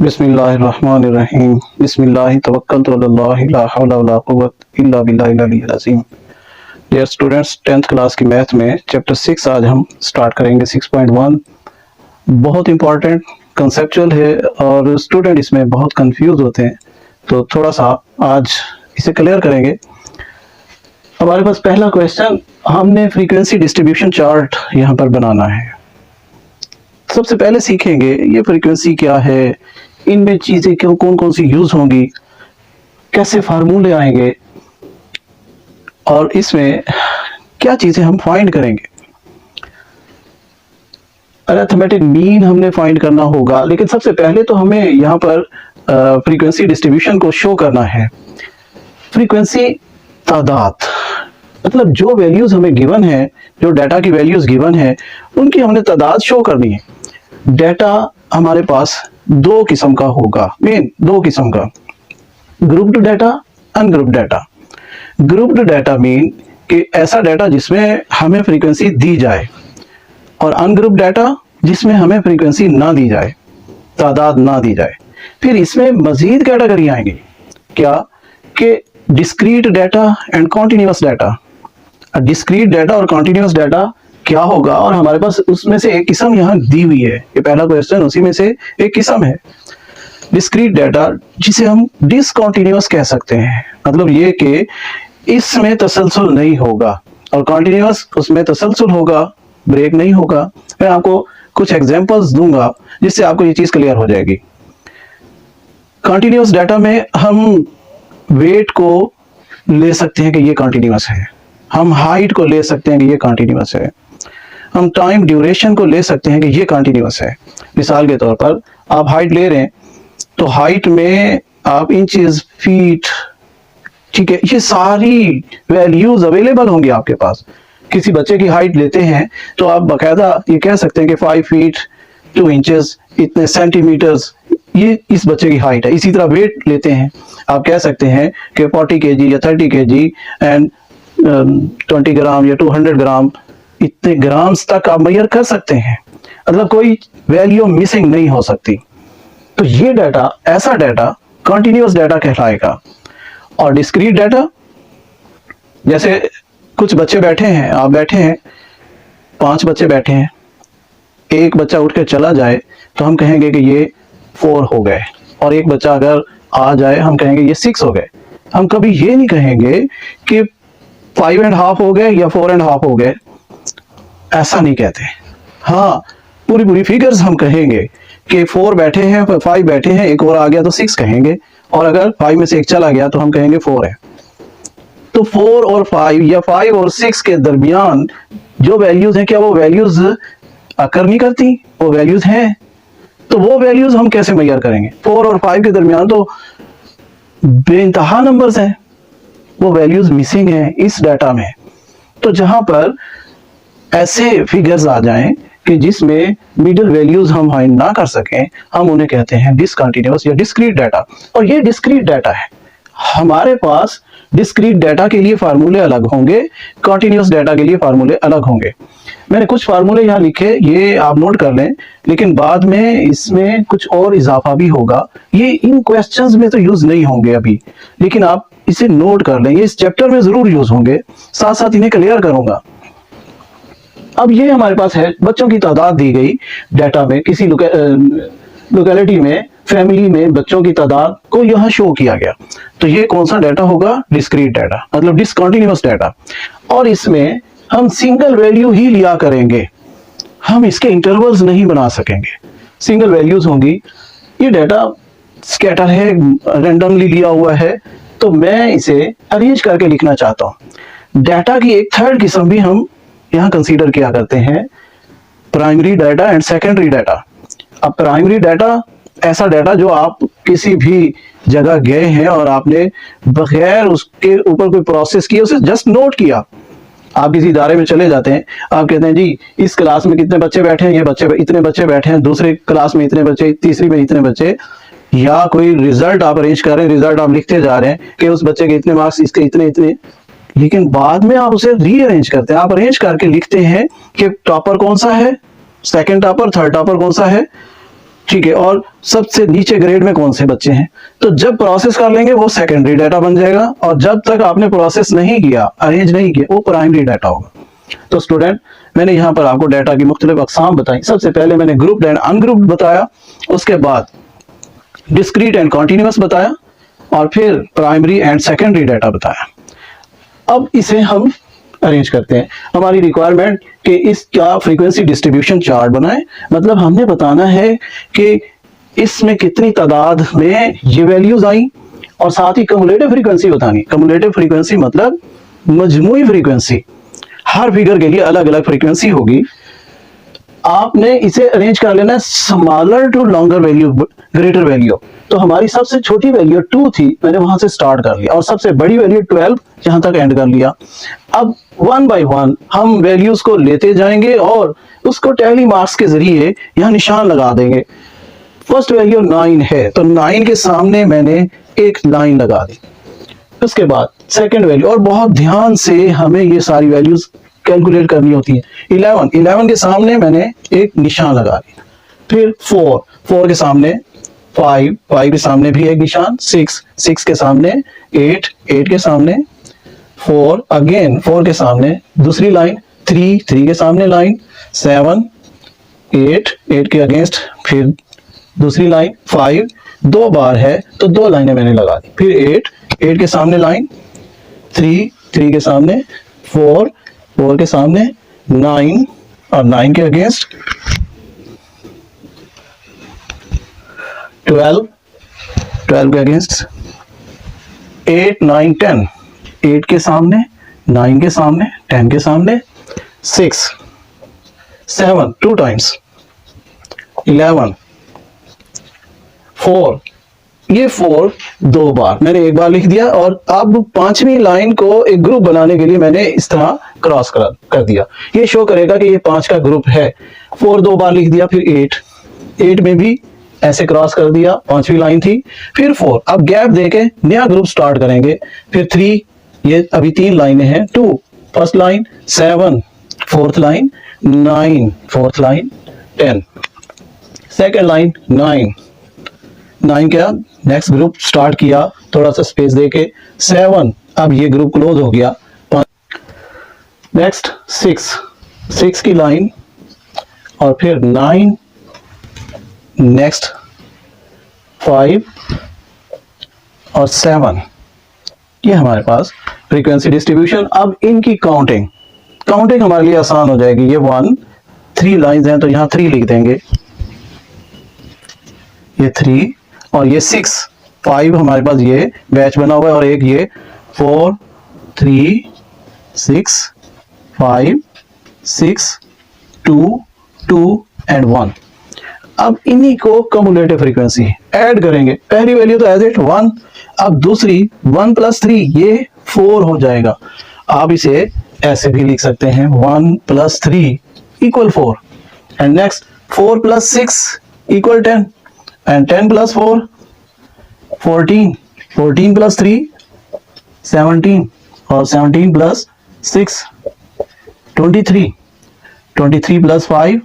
बिस्मिल्लाहिर्रहमानिर्रहीम बिस्मिल्लाहि तवक्कलतु अलल्लाहि ला हौला वला कुव्वता इल्ला बिल्लाहिल अलिय्यिल अज़ीम। डियर स्टूडेंट्स, 10th क्लास की मैथ में चैप्टर 6 आज हम स्टार्ट करेंगे। 6.1 बहुत इंपॉर्टेंट कंसेप्चुअल है और स्टूडेंट इसमें बहुत कंफ्यूज होते हैं, तो थोड़ा सा आज इसे क्लियर करेंगे। हमारे पास पहला क्वेश्चन, हमने फ्रीक्वेंसी डिस्ट्रीब्यूशन चार्ट यहाँ पर बनाना है। सबसे पहले सीखेंगे ये फ्रीक्वेंसी क्या है, इनमें चीजें क्यों कौन कौन सी यूज होंगी, कैसे फार्मूले आएंगे और इसमें क्या चीजें हम फाइंड करेंगे। अरिथमेटिक मीन हमने फाइंड करना होगा, लेकिन सबसे पहले तो हमें यहाँ पर फ्रीक्वेंसी डिस्ट्रीब्यूशन को शो करना है। फ्रीक्वेंसी तादाद मतलब जो वैल्यूज हमें गिवन है, जो डाटा की वैल्यूज गिवन है, उनकी हमने तादाद शो करनी है। डाटा हमारे पास दो किस्म का होगा, मेन दो किस्म का, grouped data, ungrouped data. Grouped data mean कि ऐसा डाटा जिसमें हमें फ्रीक्वेंसी दी जाए, और अनग्रुप्ड डाटा जिसमें हमें फ्रीक्वेंसी ना दी जाए, तादाद ना दी जाए। फिर इसमें मजीद कैटेगरी आएंगी, क्या कि discrete data and continuous data. Discrete data और कॉन्टिन्यूअस डाटा क्या होगा, और हमारे पास उसमें से एक किस्म यहाँ दी हुई है। ये पहला क्वेश्चन उसी में से एक किस्म है, डिस्क्रीट डाटा, जिसे हम डिसकंटिन्यूअस कह सकते हैं। मतलब ये कि इसमें तसलसल नहीं होगा, और कॉन्टिन्यूअस उसमें तसलसल होगा, ब्रेक नहीं होगा। मैं आपको कुछ एग्जांपल्स दूंगा जिससे आपको ये चीज क्लियर हो जाएगी। कॉन्टिन्यूअस डाटा में हम वेट को ले सकते हैं कि ये कॉन्टिन्यूअस है, हम हाइट को ले सकते हैं कि ये कॉन्टिन्यूअस है, हम टाइम ड्यूरेशन को ले सकते हैं कि ये कॉन्टिन्यूअस है। मिसाल के तौर पर आप हाइट ले रहे हैं, तो हाइट में आप इंचेस, फीट, ठीक है, ये सारी वैल्यूज अवेलेबल होंगी आपके पास। किसी बच्चे की हाइट लेते हैं तो आप बाकायदा ये कह सकते हैं कि 5 फीट 2 इंचेस, इतने सेंटीमीटर्स, ये इस बच्चे की हाइट है। इसी तरह वेट लेते हैं, आप कह सकते हैं कि 40 kg या 30 kg एंड 20 ग्राम या 200 ग्राम, इतने ग्राम्स तक आप मेजर कर सकते हैं। मतलब कोई वैल्यू मिसिंग नहीं हो सकती। तो ये डाटा, ऐसा डाटा कंटिन्यूअस डाटा कहलाएगा। और डिस्क्रीट डाटा, जैसे कुछ बच्चे बैठे हैं, आप बैठे हैं, 5 बच्चे बैठे हैं, एक बच्चा उठ के चला जाए तो हम कहेंगे कि ये 4 हो गए, और एक बच्चा अगर आ जाए हम कहेंगे ये 6 हो गए। हम कभी ये नहीं कहेंगे कि 5.5 हो गए या 4.5 हो गए, ऐसा नहीं कहते। हाँ, पूरी पूरी फिगर्स हम कहेंगे कि 4 बैठे हैं, 5 बैठे हैं, एक और आ गया तो 6 कहेंगे, और अगर 5 में से एक चला गया तो हम कहेंगे 4 है। तो 4 और 5 या 5 और 6 के दरमियान जो वैल्यूज हैं, क्या वो वैल्यूज अकर नहीं करती? वो वैल्यूज हैं। तो वो वैल्यूज हम कैसे मेजर करेंगे? 4 और 5 के दरमियान तो बेइंतहा नंबर्स हैं, वो वैल्यूज मिसिंग हैं इस डाटा में। तो जहां पर ऐसे फिगर्स आ जाएं कि जिसमें मिडिल वैल्यूज हम फाइंड ना कर सकें, हम उन्हें कहते हैं डिसकंटिन्यूअस या डिस्क्रीट डाटा। और ये डिस्क्रीट डाटा है। हमारे पास डिस्क्रीट डाटा के लिए फार्मूले अलग होंगे, कंटिन्यूअस डाटा के लिए फार्मूले अलग होंगे। मैंने कुछ फार्मूले यहाँ लिखे, ये आप नोट कर लें, लेकिन बाद में इसमें कुछ और इजाफा भी होगा। ये इन क्वेश्चंस में तो यूज नहीं होंगे अभी, लेकिन आप इसे नोट कर लें, ये इस चैप्टर में जरूर यूज होंगे, साथ साथ इन्हें क्लियर करूंगा। अब ये हमारे पास है, बच्चों की तादाद दी गई डाटा में, किसी लोकेलिटी में, फैमिली में बच्चों की तादाद को यहाँ शो किया गया। तो ये कौन सा डाटा होगा? डिस्क्रीट डाटा, मतलब डिसकंटिन्यूअस डाटा। और इसमें हम सिंगल वैल्यू ही लिया करेंगे, हम इसके इंटरवल्स नहीं बना सकेंगे, सिंगल वैल्यूज होंगी। ये डाटा स्कैटर है, रैंडमली लिया हुआ है, तो मैं इसे अरेंज करके लिखना चाहता हूँ। डाटा की एक थर्ड किस्म भी हम यहाँ कंसीडर किया करते हैं, primary data and secondary data. अब प्राइमरी डाटा ऐसा डाटा जो आप किसी भी जगह गए हैं और आपने बगैर उसके ऊपर कोई प्रोसेस किया, उसे जस्ट नोट किया। आप किसी इदारे में चले जाते हैं, आप कहते हैं जी इस क्लास में कितने बच्चे बैठे हैं, ये बच्चे इतने बच्चे बैठे हैं, दूसरे क्लास में इतने बच्चे, तीसरी में इतने बच्चे, या कोई रिजल्ट आप अरेंज कर रहे हैं, रिजल्ट आप लिखते जा रहे हैं कि उस बच्चे के इतने मार्क्स, इसके इतने इतने, लेकिन बाद में आप उसे रीअरेंज करते हैं। आप अरेंज करके लिखते हैं कि टॉपर कौन सा है, सेकंड टॉपर, थर्ड टॉपर कौन सा है, ठीक है, और सबसे नीचे ग्रेड में कौन से बच्चे हैं। तो जब प्रोसेस कर लेंगे वो सेकेंडरी डाटा बन जाएगा, और जब तक आपने प्रोसेस नहीं किया, अरेंज नहीं किया, वो प्राइमरी डाटा होगा। तो स्टूडेंट, मैंने यहाँ पर आपको डाटा की मुख्तलिफ अक़साम बताई। सबसे पहले मैंने ग्रुप्ड एंड अनग्रुप्ड बताया, उसके बाद डिस्क्रीट एंड कॉन्टिन्यूअस बताया, और फिर प्राइमरी एंड सेकेंडरी डाटा बताया। अब इसे हम अरेंज करते हैं। हमारी रिक्वायरमेंट कि इसका फ्रीक्वेंसी डिस्ट्रीब्यूशन चार्ट बनाए, मतलब हमने बताना है कि इसमें कितनी तादाद में ये वैल्यूज आई, और साथ ही कम्युलेटिव फ्रीक्वेंसी बतानी। कम्युलेटिव फ्रीक्वेंसी मतलब मजमूई फ्रीक्वेंसी, हर फिगर के लिए अलग अलग फ्रीक्वेंसी होगी। आपने इसे अरेंज कर लेना है smaller to longer value, greater value. तो हमारी सबसे छोटी वैल्यू 2 थी, मैंने वहां से स्टार्ट कर लिया, और सबसे बड़ी वैल्यू 12 यहां तक एंड कर लिया। अब 1 बाय 1 हम वैल्यूज को लेते जाएंगे और उसको टैली मार्क्स के जरिए यहां निशान लगा देंगे। फर्स्ट वैल्यू 9 है, तो 9 के सामने मैंने एक लाइन लगा दी। उसके बाद सेकंड वैल्यू, और बहुत ध्यान से हमें ये सारी वैल्यूज कैलकुलेट करनी होती है। 11 के सामने मैंने एक निशान लगा दिया। फिर 4 के सामने 5 के सामने भी एक निशान, 6 के सामने 8 के सामने 4 अगेन, 4 के सामने दूसरी लाइन, 3 के सामने लाइन, 7 8 के अगेंस्ट फिर दूसरी लाइन, 5 2 बार है तो 2 लाइनें मैंने लगा दी। फिर 8 के सामने लाइन, 3 के सामने 4 के सामने 9, और 9 के अगेंस्ट 12 के अगेंस्ट 8 9 10, 8 के सामने 9 के सामने 10 के सामने 6 7 2 टाइम्स 11 4, ये 4 2 बार मैंने एक बार लिख दिया। और अब 5वीं लाइन को एक ग्रुप बनाने के लिए मैंने इस तरह क्रॉस कर दिया। ये शो करेगा कि ये 5 का ग्रुप है। 4 2 बार लिख दिया। फिर 8 में भी ऐसे क्रॉस कर दिया, 5वीं लाइन थी। फिर 4, अब गैप देके नया ग्रुप स्टार्ट करेंगे। फिर 3, ये अभी 3 लाइनें हैं। 2 first line, 7 fourth line, 9 fourth line, 10 second line, 9 क्या नेक्स्ट ग्रुप स्टार्ट किया, थोड़ा सा स्पेस देके 7, अब ये ग्रुप क्लोज हो गया। नेक्स्ट 6 की लाइन, और फिर 9, नेक्स्ट 5 और 7। ये हमारे पास फ्रीक्वेंसी डिस्ट्रीब्यूशन। अब इनकी काउंटिंग हमारे लिए आसान हो जाएगी। ये 1 3 लाइंस हैं तो यहां 3 लिख देंगे, ये 3, और ये 6 5 हमारे पास ये बैच बना हुआ है, और एक ये 4 3 6 5 6 2 2 एंड 1। अब इन्हीं को कम्युलेटिव फ्रीक्वेंसी ऐड करेंगे। पहली वैल्यू तो एज इट 1, अब दूसरी 1 + 3 ये 4 हो जाएगा। आप इसे ऐसे भी लिख सकते हैं 1 + 3 = 4, एंड नेक्स्ट 4 + 6 = 10, एंड 10 + 4 14, 14 + 3 17, और 17 + 6 23, 23 + 5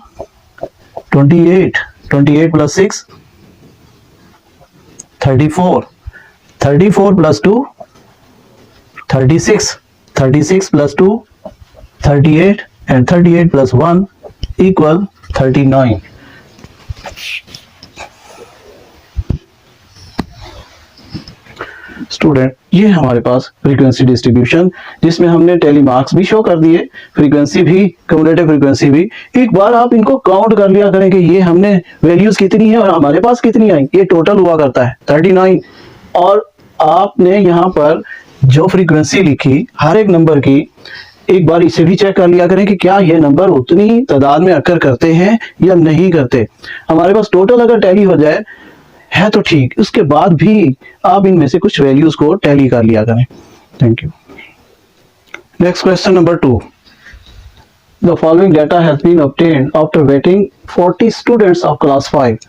28, 28 + 6 34, 34 + 2 36, 36 + 2 38, and 38 + 1 = 39। स्टूडेंट, ये हमारे पास फ्रीक्वेंसी डिस्ट्रीब्यूशन, जिसमें हमने टेली मार्क्स भी शो कर दिए, फ्रीक्वेंसी भी, कम्युलेटिव फ्रीक्वेंसी भी। एक बार आप इनको काउंट कर लिया करें कि ये हमने वैल्यूज कितनी है और हमारे पास कितनी आई। ये टोटल हुआ करता है 39, और आपने यहाँ पर जो फ्रीक्वेंसी लिखी हर एक नंबर की, एक बार इसे भी चेक कर लिया करें कि क्या ये नंबर उतनी तादाद में अकर करते हैं या नहीं करते। हमारे पास टोटल अगर टैली हो जाए है तो ठीक, उसके बाद भी आप इनमें से कुछ वैल्यूज को टैली कर लिया करें। Thank you. Next question number 2। The following data has been obtained after weighting 40 students of class 5।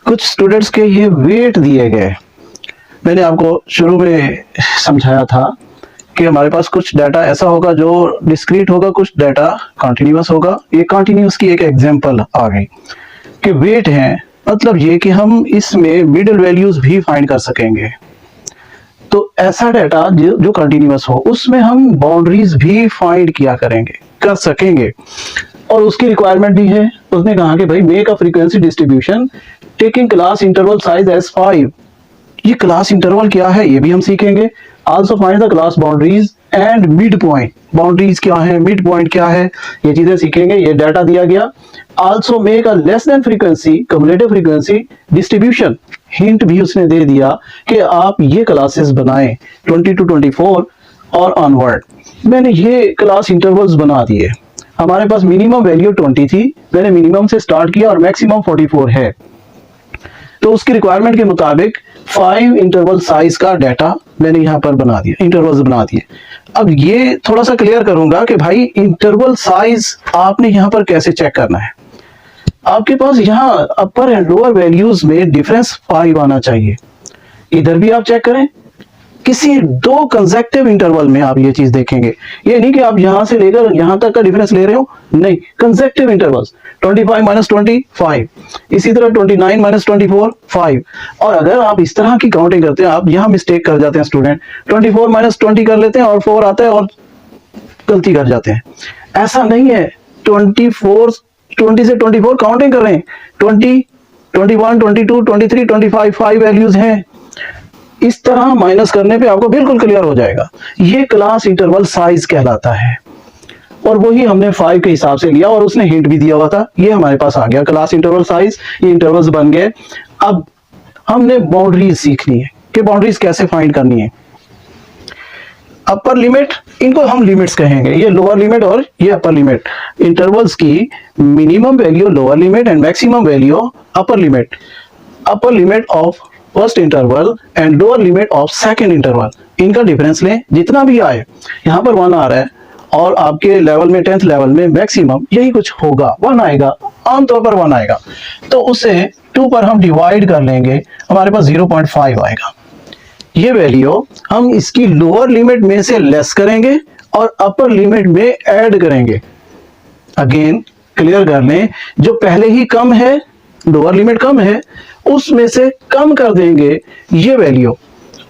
कुछ स्टूडेंट्स के ये वेट दिए गए। मैंने आपको शुरू में समझाया था कि हमारे पास कुछ डाटा ऐसा होगा जो डिस्क्रीट होगा, कुछ डाटा कॉन्टिन्यूअस होगा। ये कॉन्टिन्यूअस की एक एग्जांपल आ गई कि वेट हैं मतलब ये कि हम इसमें मिडिल वैल्यूज भी फाइंड कर सकेंगे। तो ऐसा डाटा जो कंटिन्यूअस हो उसमें हम बाउंड्रीज भी फाइंड किया करेंगे, कर सकेंगे। और उसकी रिक्वायरमेंट भी है। उसने कहा कि भाई make a frequency distribution taking class interval size as 5। ये क्लास इंटरवल क्या है ये भी हम सीखेंगे। Also find the class boundaries and mid point. Boundaries क्या है, मिड पॉइंट क्या है, ये चीजें सीखेंगे। ये डाटा दिया गया। Also make a less than frequency cumulative frequency distribution. Hint भी उसने दे दिया कि आप ये क्लासेस बनाएं 20 to 24 और ऑनवर्ड। मैंने ये क्लास इंटरवल्स बना दिए। हमारे पास मिनिमम वैल्यू 20 थी, मैंने मिनिमम से स्टार्ट किया और मैक्सिमम 44 है। तो उसकी रिक्वायरमेंट के मुताबिक 5 इंटरवल साइज का डाटा मैंने यहां पर बना दिया, इंटरवल्स बना दिए। अब ये थोड़ा सा क्लियर करूंगा कि भाई इंटरवल साइज आपने यहां पर कैसे चेक करना है। आपके पास यहां अपर एंड लोअर वैल्यूज में डिफरेंस 5 आना चाहिए। इधर भी आप चेक करें, किसी दो कंसेक्टिव इंटरवल में आप ये चीज देखेंगे। ये नहीं कि आप यहां से लेकर यहां तक का डिफरेंस ले रहे हो, नहीं, कंसेक्टिव इंटरवल्स 25 माइनस 25, इसी तरह 29 माइनस 24 5। और अगर आप इस तरह की काउंटिंग करते हैं, आप यहां मिस्टेक कर जाते हैं स्टूडेंट, 24 माइनस 20 कर लेते हैं और 4 आता है और गलती कर जाते हैं। ऐसा नहीं है, 20 से 24 काउंटिंग कर रहे हैं, 20, 21, 22, 23, 25 5 वैल्यूज हैं। इस तरह माइनस करने पे आपको बिल्कुल क्लियर हो जाएगा। ये क्लास इंटरवल साइज कहलाता है और वही हमने 5 के हिसाब से लिया और उसने हिंट भी दिया हुआ था। ये हमारे पास आ गया क्लास इंटरवल साइज, ये इंटरवल्स बन गए। अब हमने बाउंड्रीज सीखनी है कि बाउंड्रीज कैसे फाइंड करनी है। अपर लिमिट, इनको हम लिमिट्स कहेंगे, ये लोअर लिमिट और ये अपर लिमिट। इंटरवल्स की minimum value lower limit and maximum value upper limit. Upper limit of first interval and lower limit of second interval, इनका डिफरेंस लें। जितना भी आए, यहाँ पर 1 आ रहा है और आपके लेवल में 10th लेवल में मैक्सिमम यही कुछ होगा, 1 आएगा, आमतौर पर 1 आएगा। तो उसे 2 पर हम डिवाइड कर लेंगे, हमारे पास 0.5 आएगा। ये वैल्यू हम इसकी लोअर लिमिट में से लेस करेंगे और अपर लिमिट में ऐड करेंगे। अगेन क्लियर कर लें, जो पहले ही कम है, लोअर लिमिट कम है, उसमें से कम कर देंगे ये वैल्यू,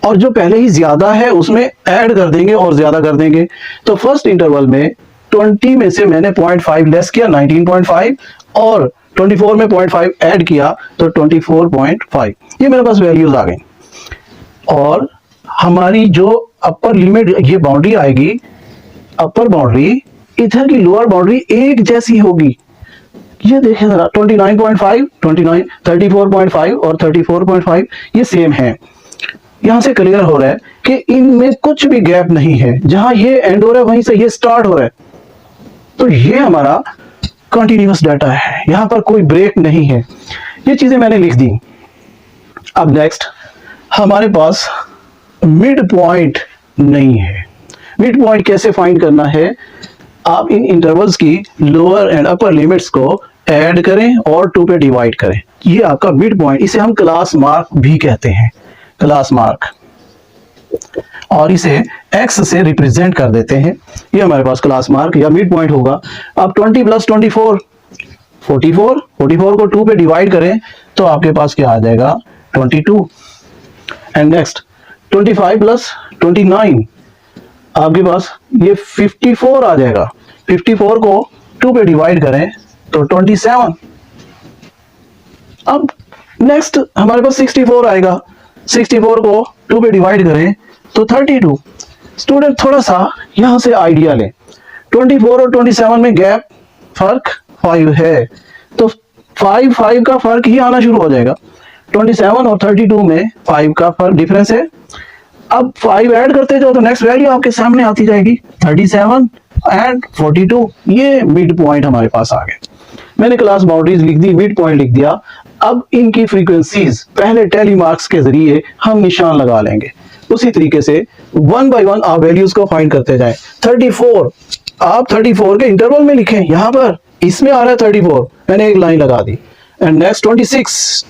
और जो पहले ही ज्यादा है उसमें ऐड कर देंगे और ज्यादा कर देंगे। तो फर्स्ट इंटरवल में 20 में से मैंने 0.5 लेस किया, 19.5, और 24 में 0.5 ऐड किया तो 24.5। ये मेरे पास वैल्यूज आ गई। और हमारी जो अपर लिमिट, ये बाउंड्री आएगी, अपर बाउंड्री इधर की लोअर बाउंड्री एक जैसी होगी। ये देखिए जरा, 29.5, 29, 34.5 और 34.5 ये सेम है। यहां से क्लियर हो रहा है कि इनमें कुछ भी गैप नहीं है, जहां ये एंड हो रहा है वहीं से ये स्टार्ट हो रहा है। तो ये हमारा कंटिन्यूअस डाटा है, यहां पर कोई ब्रेक नहीं है। ये चीजें मैंने लिख दी। अब नेक्स्ट, हमारे पास मिड पॉइंट नहीं है। मिड पॉइंट कैसे फाइंड करना है? आप इन इंटरवल्स की लोअर एंड अपर लिमिट्स को ऐड करें और 2 पे डिवाइड करें, ये आपका मिड पॉइंट। इसे हम क्लास मार्क भी कहते हैं, क्लास मार्क, और इसे x से रिप्रेजेंट कर देते हैं। ये हमारे पास क्लास मार्क या मिड पॉइंट होगा। अब 20 प्लस 24 44, 44 को 2 पे डिवाइड करें तो आपके पास क्या आ जाएगा, 22। एंड नेक्स्ट 25 प्लस 29, आपके पास ये 54 आ जाएगा। 54 को 2 पे डिवाइड करें तो 27। अब नेक्स्ट हमारे पास 64 आएगा। 64 को 2 पे डिवाइड करें तो 32। स्टूडेंट थोड़ा सा यहां से आइडिया लें, 24 और 27 में गैप, फर्क 5 है, तो 5 का फर्क ही आना शुरू हो जाएगा। 27 और 32 में 5 का फर्क डिफरेंस है। अब 5 ऐड करते जाओ तो नेक्स्ट वैल्यू आपके सामने आती जाएगी, 37 एंड 42। ये मिड पॉइंट हमारे पास आ गए। मैंने क्लास बाउंड्रीज लिख दी, मिड पॉइंट लिख दिया। अब इनकी फ्रीक्वेंसीज पहले टैली मार्क्स के जरिए हम निशान लगा लेंगे। उसी तरीके से 1 बाय 1 आप वैल्यूज को फाइंड करते जाएं। 34, आप 34 के इंटरवल में लिखें, यहां पर इसमें आ रहा है 34, मैंने एक लाइन लगा दी। एंड नेक्स्ट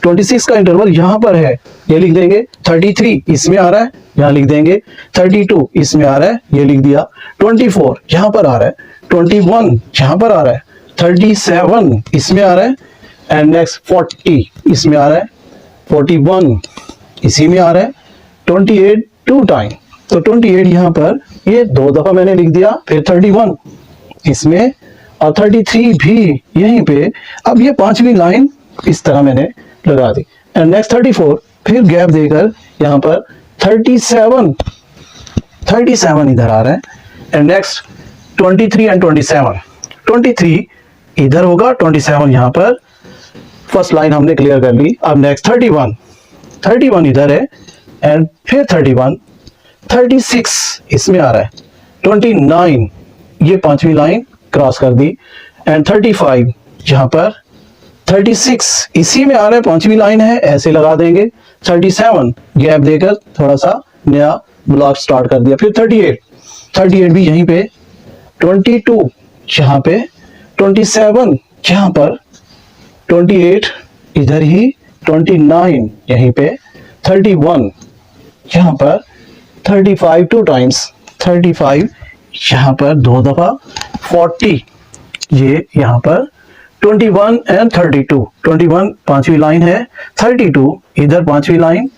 26 का इंटरवल यहां पर है, ये लिख देंगे। 33 इसमें आ रहा है, यहां लिख देंगे। 32 इसमें आ रहा है, ये लिख दिया। 24 यहां पर आ रहा है, 21 यहां पर आ रहा है, 37 इसमें आ रहा है, एंड नेक्स्ट 40 इसमें आ रहा है, 41 इसी में आ रहा है, 28 टू टाइम, तो 28 यहाँ पर ये 2 दफा मैंने लिख दिया, फिर 31 इसमें और 33 भी यहीं पे। अब ये 5वीं लाइन इस तरह मैंने लगा दी एंड नेक्स्ट 34 फिर गैप देकर यहाँ पर 37 इधर आ रहा है एंड नेक्स्ट 23 एंड 27, 23 इधर होगा, 27 यहाँ पर, फर्स्ट लाइन हमने क्लियर कर ली। अब नेक्स्ट 31 इधर है एंड फिर 31, 36 इसमें आ रहा है, 29 ये 5वीं लाइन क्रॉस कर दी एंड 35 यहाँ पर, 36 इसी में आ रहा है, 5वीं लाइन है ऐसे लगा देंगे, 37 गैप देकर थोड़ा सा नया ब्लॉक स्टार्ट कर दिया, फिर 38 भी यहीं पे, 22 यहाँ पे, 27 यहाँ पर, 28 इधर ही, 29 यहीं पे, 31 यहाँ पर, 35 टू टाइम्स, 35 यहाँ पर 2 दफा, 40 ये यहाँ पर, 21 एंड 32, 21 5वीं लाइन है, 32 इधर 5वीं लाइन,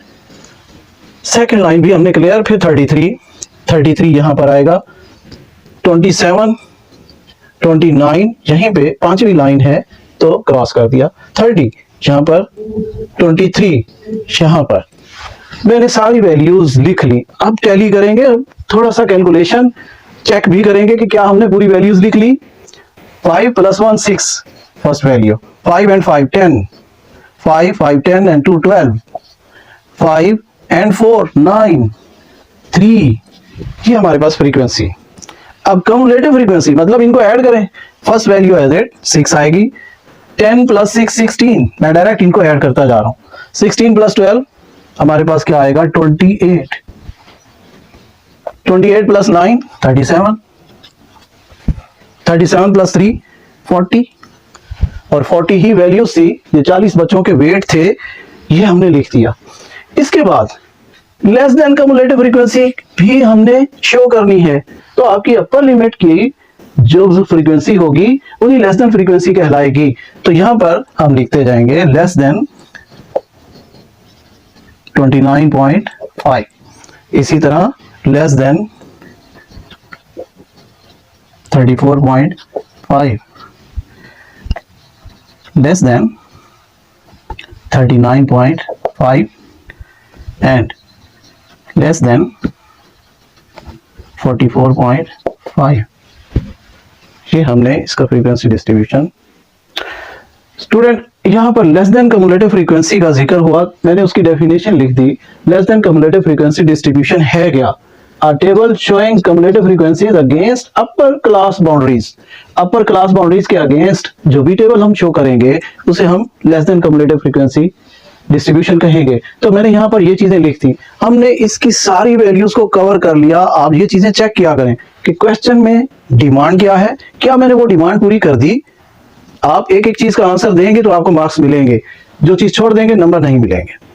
सेकंड लाइन भी हमने क्लियर, फिर 33 यहाँ पर आएगा, 27 29 यहीं पे 5वीं लाइन है तो क्रॉस कर दिया, 30 यहाँ पर, 23 यहाँ पर। मैंने सारी वैल्यूज लिख ली, अब टैली करेंगे, अब थोड़ा सा कैलकुलेशन चेक भी करेंगे कि क्या हमने पूरी वैल्यूज लिख ली। 5 + 1 6 first value, 5 and 5 10, 5 10 and 2 12, 5 and 4 9, 3 ये हमारे पास फ्रीक्वेंसी। अब कम्युलेटिव फ्रीक्वेंसी मतलब इनको ऐड करें, फर्स्ट वैल्यू है दैट 6 आएगी, 10 + 6 16, मैं डायरेक्ट इनको ऐड करता जा रहा हूं, 16 + 12 हमारे पास क्या आएगा 28, 28 + 9 37, 37 + 3 40 और 40 ही वैल्यूज थी, ये 40 बच्चों के वेट थे, ये हमने लिख दिया। इसके बाद लेस देन कम्युलेटिव फ्रीक्वेंसी भी हमने शो करनी है, तो आपकी अपर लिमिट की जो फ्रीक्वेंसी होगी वही लेस देन फ्रीक्वेंसी कहलाएगी। तो यहां पर हम लिखते जाएंगे लेस देन 29.5, इसी तरह less than 34.5, less than 39.5 and less than 44.5। ये हमने इसका फ्रीक्वेंसी डिस्ट्रीब्यूशन। स्टूडेंट यहां पर लेस देन कम्युलेटिव फ्रीक्वेंसी का जिक्र हुआ, मैंने उसकी डेफिनेशन लिख दी। Less than cumulative frequency distribution है क्या? A table showing cumulative frequencies against upper class boundaries. Upper class boundaries के against जो भी टेबल हम शो करेंगे उसे हम less than cumulative frequency distribution कहेंगे। तो मैंने यहाँ पर ये चीजें लिख दी, हमने इसकी सारी वैल्यूज को कवर कर लिया। आप ये चीजें चेक किया करें कि क्वेश्चन में डिमांड क्या है, क्या मैंने वो डिमांड पूरी कर दी। आप एक एक चीज का आंसर देंगे तो आपको मार्क्स मिलेंगे, जो चीज छोड़ देंगे नंबर नहीं मिलेंगे।